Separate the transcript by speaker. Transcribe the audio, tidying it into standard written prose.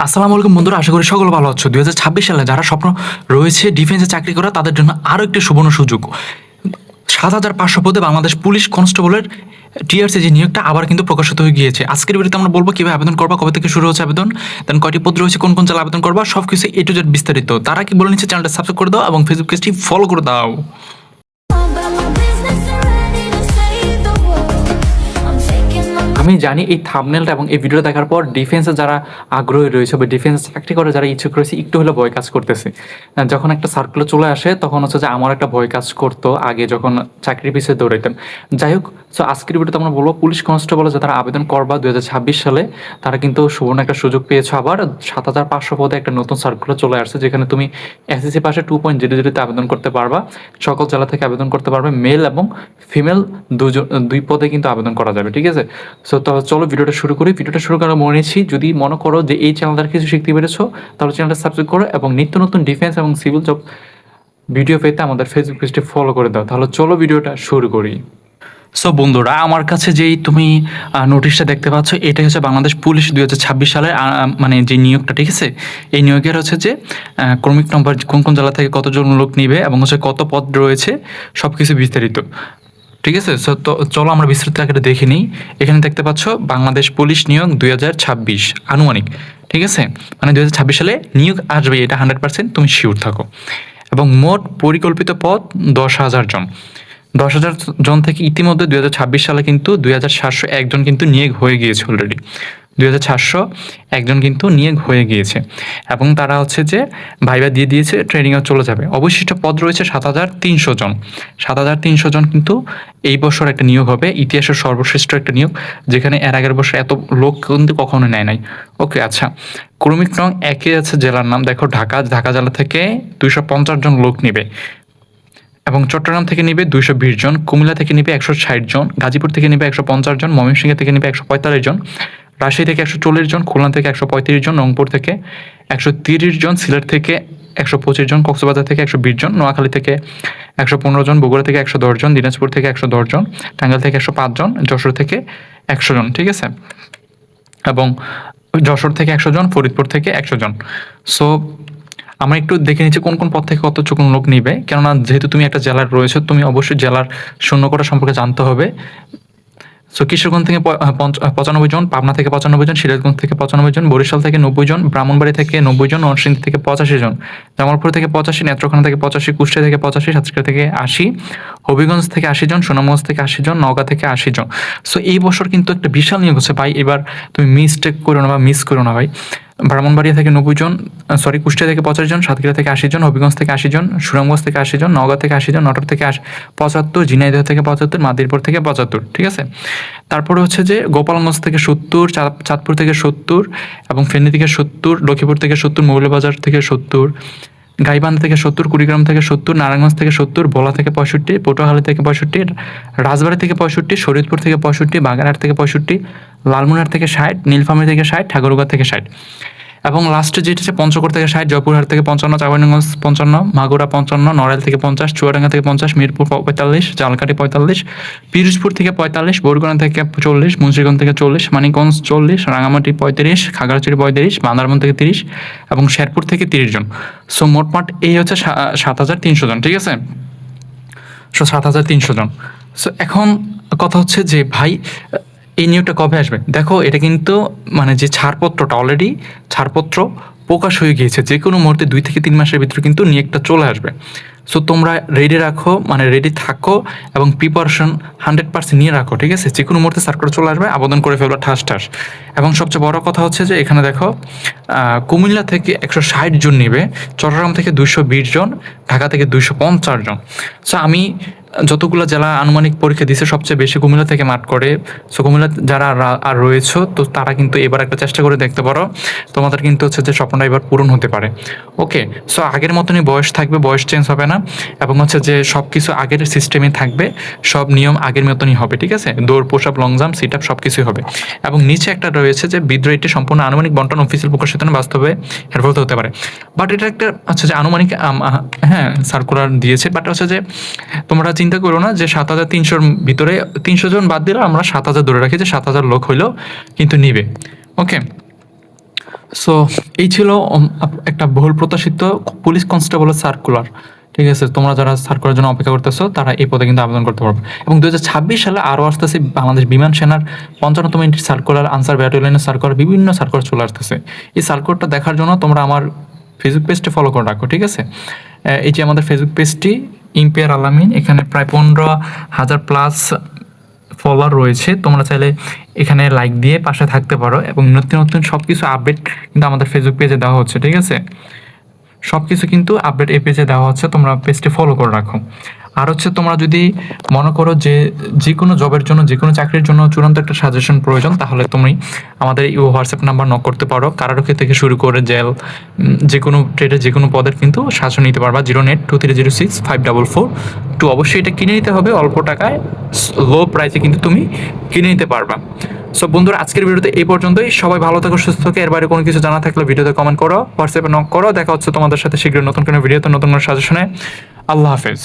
Speaker 1: আসসালামু আলাইকুম বন্ধুরা, আশা করি সকল ভালো আছো। 2026 সালে যারা স্বপ্ন রয়েছে ডিফেন্সে চাকরি করা তাদের জন্য আরও একটি সুবর্ণ সুযোগ। 7,500 পদে বাংলাদেশ পুলিশ কনস্টেবলের টিআরসি যে নিয়োগটা আবার কিন্তু প্রকাশিত হয়ে গিয়েছে। আজকের ভিডিওতে আমরা বলবো কিভাবে আবেদন করবা, কবে থেকে শুরু হচ্ছে আবেদন, দেন কয়টি পদ রয়েছে, কোন কোন জেলা আবেদন করবা, সব কিছু এ টু জেড বিস্তারিত। তারা কি বলে নিচ্ছে, চ্যানেলটা সাবস্ক্রাইব করে দাও এবং ফেসবুক পেজটি ফলো করে দাও। আমি জানি এই থাম্বনেলটা এবং এই ভিডিও দেখার পর ডিফেন্সে যারা আগ্রহী রয়েছে বা ডিফেন্সে চাকরি করে যারা ইচ্ছুক রয়েছে একটু হলে ভয় কাজ করতেছে। যখন একটা সার্কুলার চলে আসে তখন হচ্ছে যে আমার একটা ভয় কাজ করতো আগে যখন চাকরির পিছিয়ে দৌড়াইতাম। যাই হোক, সো আজকের ভিডিওতে আমরা বলবো পুলিশ কনস্টেবলে যারা আবেদন করবা 2026 সালে তারা কিন্তু সুবর্ণ একটা সুযোগ পেয়েছো। আবার 7,500 পদে একটা নতুন সার্কুলার চলে আসছে যেখানে তুমি এসএসসি পাশে 2.00-তে আবেদন করতে পারবা। সকল জেলা থেকে আবেদন করতে পারবে, মেল এবং ফিমেল দুই পদে কিন্তু আবেদন করা যাবে। ঠিক আছে, সো তো চলো ভিডিওটা শুরু করি। ভিডিওটা শুরু করার মনে নিচ্ছি, যদি মনে করো যে এই চ্যানেলটার কিছু শিখতে পেরেছো তাহলে চ্যানেলটা সাবস্ক্রাইব করো এবং নিত্য নতুন ডিফেন্স এবং সিভিল জব ভিডিও পেতে আমাদের ফেসবুক পেজটি ফলো করে দাও। তাহলে চলো ভিডিওটা শুরু করি। সো বন্ধুরা, আমার কাছে যেই তুমি নোটিশটা দেখতে পাচ্ছ এটা হচ্ছে বাংলাদেশ পুলিশ 2026 সালের মানে যে নিয়োগটা। ঠিক আছে, এই নিয়োগের হচ্ছে যে ক্রমিক নম্বর, কোন কোন জেলা থেকে কতজন লোক নিবে এবং হচ্ছে কত পদ রয়েছে সব কিছু বিস্তারিত। ঠিক আছে, সো তো চলো আমরা বিস্তারিত আকারে দেখে নিই। এখানে দেখতে পাচ্ছ বাংলাদেশ পুলিশ নিয়োগ 2026 আনুমানিক। ঠিক আছে, মানে 2026 সালে নিয়োগ আসবে, এটা 100% তুমি শিওর থাকো। এবং মোট পরিকল্পিত পদ 10,000 জন। 10,000 জন থেকে ইতিমধ্যে 2026 সালে কিন্তু 2,701 জন কিন্তু নিয়োগ হয়ে গিয়েছে অলরেডি। 2,701 জন কিন্তু নিয়োগ হয়ে গিয়েছে এবং তারা হচ্ছে যে ভাইবা দিয়ে দিয়েছে, ট্রেনিংয়ে চলে যাবে। অবশিষ্ট পদ রয়েছে 7,300 জন। 7,300 জন কিন্তু এই বছর একটা নিয়োগ হবে, ইতিহাসের সর্বশ্রেষ্ঠ একটা নিয়োগ, যেখানে এর আগের বছর এত লোক কিন্তু কখনো নেয় নাই। ওকে, আচ্ছা, ক্রমিক নং 1-এ আছে জেলার নাম, দেখো ঢাকা। ঢাকা জেলা থেকে 250 জন লোক নেবে এবং চট্টগ্রাম থেকে নিবে 220 জন, কুমিল্লা থেকে নিবে 160 জন, গাজীপুর থেকে নিবে 150 জন, ময়মনসিংহ থেকে নিবে 145 জন, রাজশাহী থেকে 140 জন, খুলনা থেকে 135 জন, রংপুর থেকে 130 জন, সিলেট থেকে 125 জন, কক্সবাজার থেকে 120 জন, নোয়াখালী থেকে 115 জন, বগুড়া থেকে 110 জন, দিনাজপুর থেকে 110 জন, টাঙ্গাইল থেকে 105 জন, যশোর থেকে 100 জন। ঠিক আছে, এবং যশোর থেকে 100 জন, ফরিদপুর থেকে 100 জন। সো আমরা একটু দেখে নিচ্ছি কোন কোন পদ থেকে কতটুকু লোক নিবে, কেননা যেহেতু তুমি একটা জেলার রয়েছে তুমি অবশ্যই জেলার শূন্য কোটা সম্পর্কে জানতে হবে। সো কিশোরগঞ্জ থেকে 95 জন, পাবনা থেকে 95 জন, সিরাজগঞ্জ থেকে 95 জন, বরিশাল থেকে 90 জন, ব্রাহ্মণবাড়ি থেকে 90 জন, নরসিংদী থেকে 85 জন, জামালপুর থেকে 85, নেত্রকোনা থেকে 85, কুষ্টিয়া থেকে 85, সাতক্ষীরা থেকে 80, হবিগঞ্জ থেকে 80 জন, সুনামগঞ্জ থেকে 80 জন, নওগাঁ থেকে 80 জন। সো এই বছর কিন্তু একটা বিশাল নিয়োগ হচ্ছে ভাই, এবার তুমি মিসটেক করো না বা মিস করো না ভাই। ব্রাহ্মণবাড়িয়া থেকে 90 জন, কুষ্টিয়া থেকে 85 জন, সাতক্ষীরা থেকে 80 জন, হবিগঞ্জ থেকে 80 জন, সুনামগঞ্জ থেকে 80 জন, নওগাঁ থেকে 80 জন, নটর থেকে 75, ঝিনাইদহ থেকে 75, মাদিরপুর থেকে 75। ঠিক আছে, তারপরে হচ্ছে যে গোপালগঞ্জ থেকে 70, চাঁদপুর থেকে 70 এবং ফেনী থেকে 70, লক্ষ্মীপুর থেকে 70, মৌলভীবাজার থেকে 70, গাইবান্ধা থেকে 70, কুড়িগ্রাম থেকে 70, নারায়ণগঞ্জ থেকে 70, ভোলা থেকে 65, পটুয়াখালী থেকে 65, রাজবাড়ী থেকে 65, শরীয়তপুর থেকে 65, বাগেরহাট থেকে 65, লালমনিরহাট থেকে 60, নীলফামারী থেকে 60, ঠাকুরগাঁও থেকে 60 এবং লাস্টে যেটা হচ্ছে পঞ্চগড় থেকে 60, জয়পুরহাট থেকে 55, চাঁপাইনবাবগঞ্জ 55, মাগুরা 55, নড়াইল থেকে 50, চুয়াডাঙ্গা থেকে 50, মিরপুর 45, ঝালকাঠি 45, পিরোজপুর থেকে 45, বরগুনা থেকে 40, মুন্সিগঞ্জ থেকে 40, মানিকগঞ্জ 40, রাঙামাটি 35, খাগড়াছড়ি 35, বান্দরবান থেকে 30 এবং শেরপুর থেকে 30 জন। সো মোটমাট এই হচ্ছে 7,300 জন। ঠিক আছে, সো 7,300 জন। সো এখন কথা হচ্ছে যে ভাই এই নিয়োগটা কবে আসবে? দেখো, এটা কিন্তু মানে যে ছাড়পত্রটা অলরেডি ছাড়পত্র প্রকাশ হয়ে গিয়েছে, যে কোনো মুহূর্তে 2 থেকে 3 মাসের ভিতরে কিন্তু নিয়োগটা চলে আসবে। সো তোমরা রেডি রাখো, মানে রেডি থাকো এবং প্রিপারেশন 100% নিয়ে রাখো। ঠিক আছে, যে কোনো মুহূর্তে সার্কুলার চলে আসবে, আবেদন করে ফেলবো ঠাস ঠাস। এবং সবচেয়ে বড় কথা হচ্ছে যে এখানে দেখো কুমিল্লা থেকে 160 জন নেবে, চট্টগ্রাম থেকে 220 জন, ঢাকা থেকে 250 জন। সো আমি যতগুলো জেলা আনুমানিক পরীক্ষা দিছে সবচেয়ে বেশি কুমিল্লা থেকে মাঠ করে। সো কুমিল্লা যারা আর রয়েছে তো তারা কিন্তু এবার একটা চেষ্টা করে দেখতে পারো, তোমাদের কিন্তু হচ্ছে যে স্বপ্নটা এবার পূরণ হতে পারে। ওকে, সো আগের মতনই বয়স থাকবে, বয়স চেঞ্জ হবে না এবং হচ্ছে যে সব কিছু আগের সিস্টেমে থাকবে, সব নিয়ম আগের মতনই হবে। ঠিক আছে, দৌড়, push up, long jump, sit up সব কিছুই হবে। এবং নিচে একটা রয়েছে যে বিদ্রোহীটি সম্পূর্ণ আনুমানিক বন্টন অফিসিয়াল প্রকাশিত না, বাস্তবে এর ফলে হতে পারে। বাট এটা একটা হচ্ছে যে আনুমানিক হ্যাঁ সার্কুলার দিয়েছে, বাট হচ্ছে যে তোমরা চিন্তা করো না যে 7,300-র ভিতরে 300 জন বাদ দিলে আমরা 7,000 ধরে রাখি, যে 7,000 লোক হইলেও কিন্তু নিবে। ওকে, সো এই ছিল একটা বহুল প্রত্যাশিত পুলিশ কনস্টেবলের সার্কুলার। ঠিক আছে? তোমরা যারা সার্কুলার জন্য অপেক্ষা করতেছো তারা এই পদে কিন্তু আবেদন করতে পারবে। এবং 2026 সালে আরও আসতেছে বাংলাদেশ বিমান সেনার 55তম এন্ট্রি সার্কুলার, আনসার ব্যাটালিয়নের সার্কুলার, বিভিন্ন সার্কুলার চলে আসতেছে। এই সার্কুলারটা দেখার জন্য তোমরা আমার ফেসবুক পেজটা ফলো করে রাখো, ঠিক আছে? এই যে আমাদের ফেসবুক পেজটি ইম্পিয়ার আলামিন, এখানে প্রায় 15,000 প্লাস ফলোয়ার রয়েছে। তোমরা চাইলে এখানে লাইক দিয়ে পাশে থাকতে পারো এবং নতুন নতুন সব কিছু আপডেট কিন্তু আমাদের ফেসবুক পেজে দেওয়া হচ্ছে, ঠিক আছে? সব কিছু কিন্তু আপডেট এই পেজে দেওয়া হচ্ছে, তোমরা পেজটি ফলো করে রাখো। আর হচ্ছে তোমরা যদি মনে করো যে যে কোনো জবের জন্য, যে কোনো চাকরির জন্য চূড়ান্ত একটা সাজেশন প্রয়োজন, তাহলে তুমি আমাদের এই হোয়াটসঅ্যাপ নাম্বার নক করতে পারো। কারারক্ষী থেকে শুরু করে জেল, যে কোনো ট্রেডের যে কোনো পদের কিন্তু সাজেশন নিতে পারবা। 0net23065442। অবশ্যই এটা কিনে নিতে হবে অল্প টাকায়, লো প্রাইসে কিন্তু তুমি কিনে নিতে পারবা। সো বন্ধুরা, আজকের ভিডিওতে এই পর্যন্তই। সবাই ভালো থাকো, সুস্থ থাকো। এর বাইরে কোনো কিছু জানা থাকলে ভিডিওতে কমেন্ট করো, হোয়াটসঅ্যাপে নক করো। দেখা হচ্ছে তোমাদের সাথে শীঘ্রই নতুন কোনো ভিডিওতে, নতুন কোনো সাজেশনে। আল্লাহ হাফেজ।